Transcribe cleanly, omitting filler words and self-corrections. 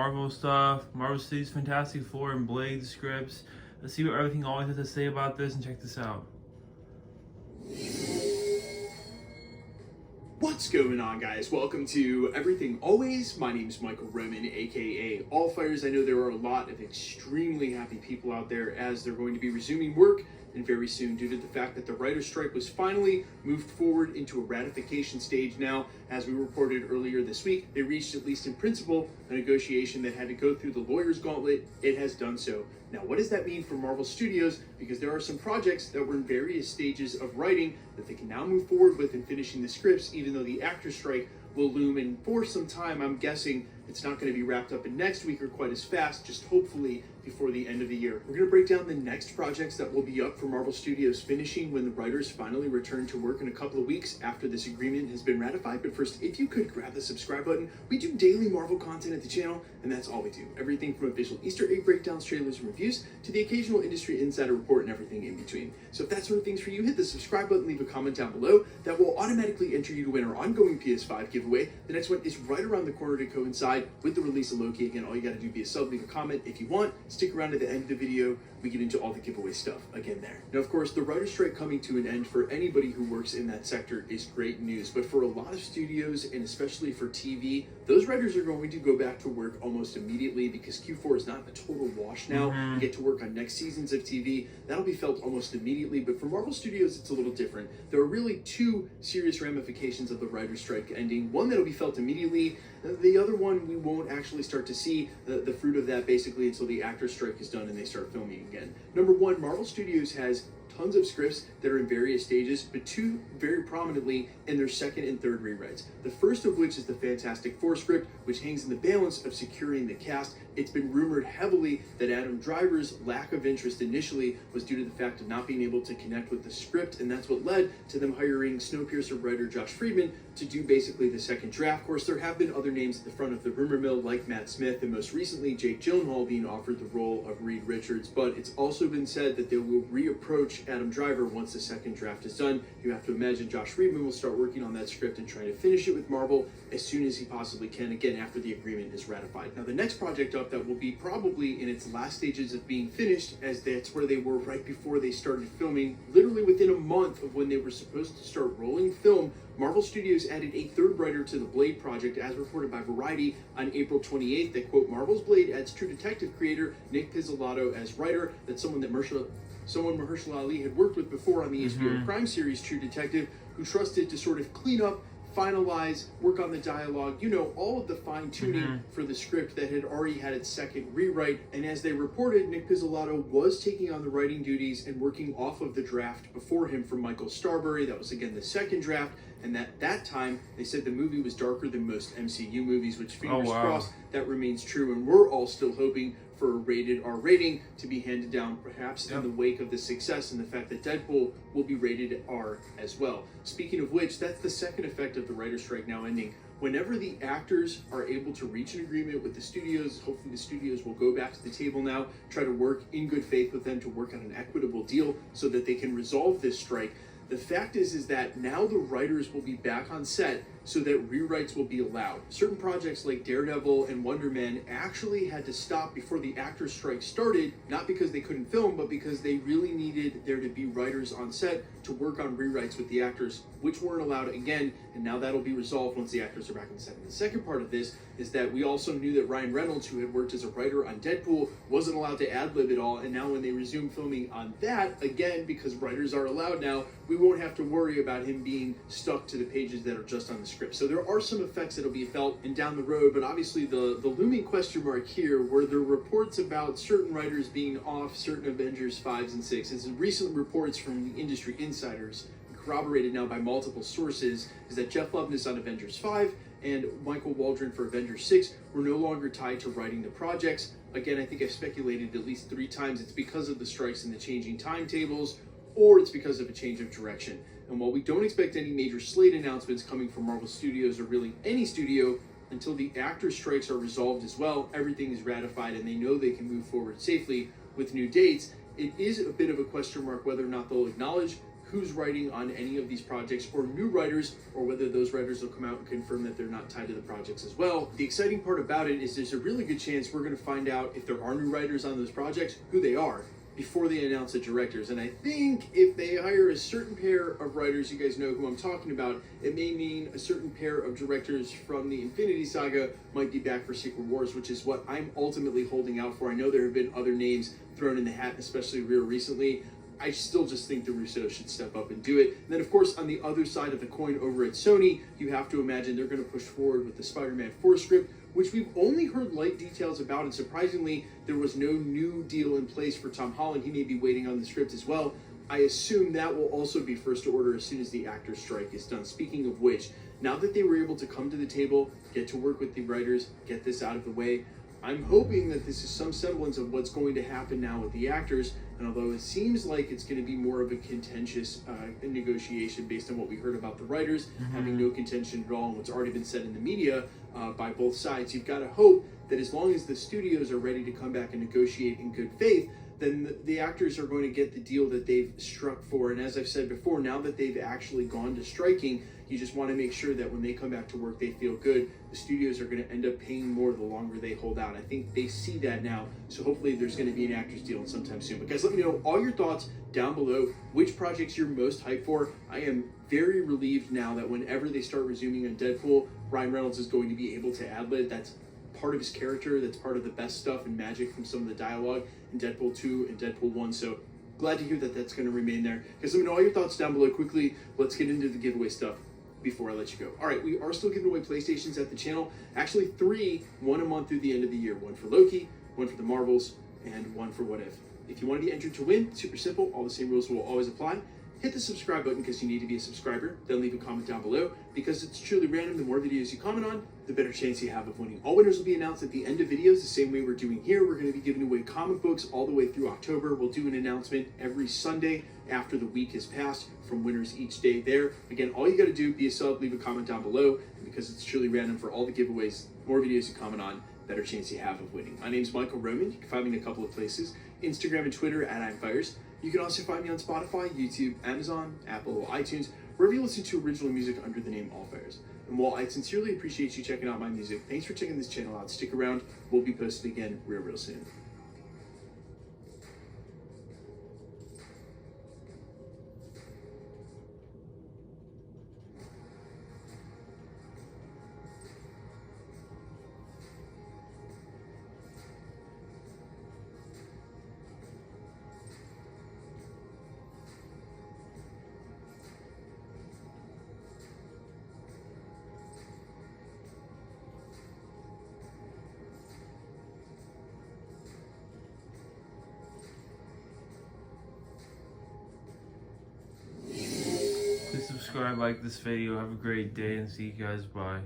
Marvel stuff, Marvel Studios Fantastic Four and Blade scripts. Let's see what everything always has to say about this and check this out. What's going on, guys? Welcome to Everything Always. My name is Michael Roman, aka Allfires. I know there are a lot of extremely happy people out there as they're going to be resuming work and very soon, due to the fact that the writer's strike was finally moved forward into a ratification stage now. As we reported earlier this week, they reached, at least in principle, a negotiation that had to go through the lawyer's gauntlet. It has done so. Now, what does that mean for Marvel Studios? Because there are some projects that were in various stages of writing that they can now move forward with in finishing the scripts, even though the actor strike will loom. And for some time, I'm guessing it's not going to be wrapped up in next week or quite as fast, just hopefully before the end of the year. We're going to break down the next projects that will be up for Marvel Studios finishing when the writers finally return to work in a couple of weeks after this agreement has been ratified. But first, if you could grab the subscribe button. We do daily Marvel content at the channel, and that's all we do. Everything from official Easter egg breakdowns, trailers, and reviews, to the occasional industry insider report and everything in between. So if that sort of thing's for you, hit the subscribe button, leave a comment down below. That will automatically enter you to win our ongoing PS5 giveaway. The next one is right around the corner to coincide with the release of Loki. Again, all you gotta do, be a sub, leave a comment if you want. Stick around to the end of the video. We get into all the giveaway stuff again there. Now, of course, the writer's strike coming to an end for anybody who works in that sector is great news. But for a lot of studios, and especially for TV, those writers are going to go back to work almost immediately, because Q4 is not a total wash now. You get to work on next seasons of TV. That'll be felt almost immediately. But for Marvel Studios, it's a little different. There are really two serious ramifications of the writer's strike ending. One that'll be felt immediately. The other one, we won't actually start to see the fruit of that basically until the actor strike is done and they start filming again. Number one, Marvel Studios has tons of scripts that are in various stages, but two very prominently in their second and third rewrites. The first of which is the Fantastic Four script, which hangs in the balance of securing the cast. It's been rumored heavily that Adam Driver's lack of interest initially was due to the fact of not being able to connect with the script, and that's what led to them hiring Snowpiercer writer Josh Friedman to do basically the second draft. Of course, there have been other names at the front of the rumor mill, like Matt Smith, and most recently Jake Gyllenhaal being offered the role of Reed Richards. But it's also been said that they will reapproach Adam Driver once the second draft is done. You have to imagine Josh Friedman will start working on that script and trying to finish it with Marvel as soon as he possibly can, again after the agreement is ratified. Now, the next project up that will be probably in its last stages of being finished, as that's where they were right before they started filming, literally within a month of when they were supposed to start rolling film, Marvel Studios added a third writer to the Blade project, as reported by Variety on April 28th, that, quote, Marvel's Blade adds True Detective creator Nick Pizzolatto as writer. That's someone Mahershala Ali had worked with before on the HBO crime series True Detective, who trusted to sort of clean up, finalize, work on the dialogue, you know, all of the fine-tuning for the script that had already had its second rewrite. And as they reported, Nick Pizzolatto was taking on the writing duties and working off of the draft before him from Michael Starbury. That was, again, the second draft. And at that time, they said the movie was darker than most MCU movies, which, fingers crossed, that remains true. And we're all still hoping for a rated R rating to be handed down, perhaps in the wake of the success and the fact that Deadpool will be rated R as well. Speaking of which, that's the second effect of the writer's strike now ending. Whenever the actors are able to reach an agreement with the studios, hopefully the studios will go back to the table now, try to work in good faith with them to work on an equitable deal so that they can resolve this strike. The fact is that now the writers will be back on set so that rewrites will be allowed. Certain projects like Daredevil and Wonder Man actually had to stop before the actors' strike started, not because they couldn't film, but because they really needed there to be writers on set to work on rewrites with the actors, which weren't allowed again, and now that'll be resolved once the actors are back on set. And the second part of this is that we also knew that Ryan Reynolds, who had worked as a writer on Deadpool, wasn't allowed to ad-lib at all, and now when they resume filming on that, again, because writers are allowed now, we won't have to worry about him being stuck to the pages that are just on the script. So there are some effects that'll be felt and down the road, but obviously the looming question mark here were the reports about certain writers being off certain Avengers 5s and 6s. And recent reports from the industry insiders, corroborated now by multiple sources, is that Jeff Loveness on Avengers 5 and Michael Waldron for Avengers 6 were no longer tied to writing the projects. Again, I think I've speculated at least 3 times it's because of the strikes and the changing timetables, or it's because of a change of direction. And while we don't expect any major slate announcements coming from Marvel Studios or really any studio until the actor strikes are resolved as well, everything is ratified and they know they can move forward safely with new dates, it is a bit of a question mark whether or not they'll acknowledge who's writing on any of these projects, or new writers, or whether those writers will come out and confirm that they're not tied to the projects as well. The exciting part about it is there's a really good chance we're going to find out if there are new writers on those projects, who they are, before they announce the directors. And I think if they hire a certain pair of writers, you guys know who I'm talking about, it may mean a certain pair of directors from the Infinity Saga might be back for Secret Wars, which is what I'm ultimately holding out for. I know there have been other names thrown in the hat, especially real recently. I still just think the Russos should step up and do it. And then, of course, on the other side of the coin over at Sony, you have to imagine they're going to push forward with the Spider-Man 4 script, which we've only heard light details about, and surprisingly, there was no new deal in place for Tom Holland. He may be waiting on the script as well. I assume that will also be first order as soon as the actors' strike is done. Speaking of which, now that they were able to come to the table, get to work with the writers, get this out of the way, I'm hoping that this is some semblance of what's going to happen now with the actors. And although it seems like it's going to be more of a contentious negotiation based on what we heard about the writers having no contention at all and what's already been said in the media by both sides, you've got to hope that as long as the studios are ready to come back and negotiate in good faith, then the actors are going to get the deal that they've struck for. And as I've said before, now that they've actually gone to striking, you just want to make sure that when they come back to work, they feel good. The studios are going to end up paying more the longer they hold out. I think they see that now. So hopefully there's going to be an actors deal sometime soon. But guys, let me know all your thoughts down below. Which projects you're most hyped for? I am very relieved now that whenever they start resuming on Deadpool, Ryan Reynolds is going to be able to ad-lib. That's part of his character. That's part of the best stuff and magic from some of the dialogue in Deadpool 2 and Deadpool 1. So glad to hear that that's going to remain there. Guys, let me know all your thoughts down below quickly. Let's get into the giveaway stuff before I let you go. All right, we are still giving away PlayStations at the channel. Actually 3, one a month through the end of the year. One for Loki, one for the Marvels, and one for What If. If you want to be entered to win, super simple. All the same rules will always apply. Hit the subscribe button because you need to be a subscriber. Then leave a comment down below because it's truly random. The more videos you comment on, the better chance you have of winning. All winners will be announced at the end of videos, the same way we're doing here. We're going to be giving away comic books all the way through October. We'll do an announcement every Sunday after the week has passed from winners each day there. Again, all you got to do, be a sub, leave a comment down below. And because it's truly random for all the giveaways, more videos you comment on, better chance you have of winning. My name's Michael Roman. You can find me in a couple of places, Instagram and Twitter at I'mFires. You can also find me on Spotify, YouTube, Amazon, Apple, iTunes, wherever you listen to original music under the name Allfires. And while I sincerely appreciate you checking out my music, thanks for checking this channel out. Stick around. We'll be posted again real soon. Please subscribe, like this video. Have a great day, and see you guys. Bye.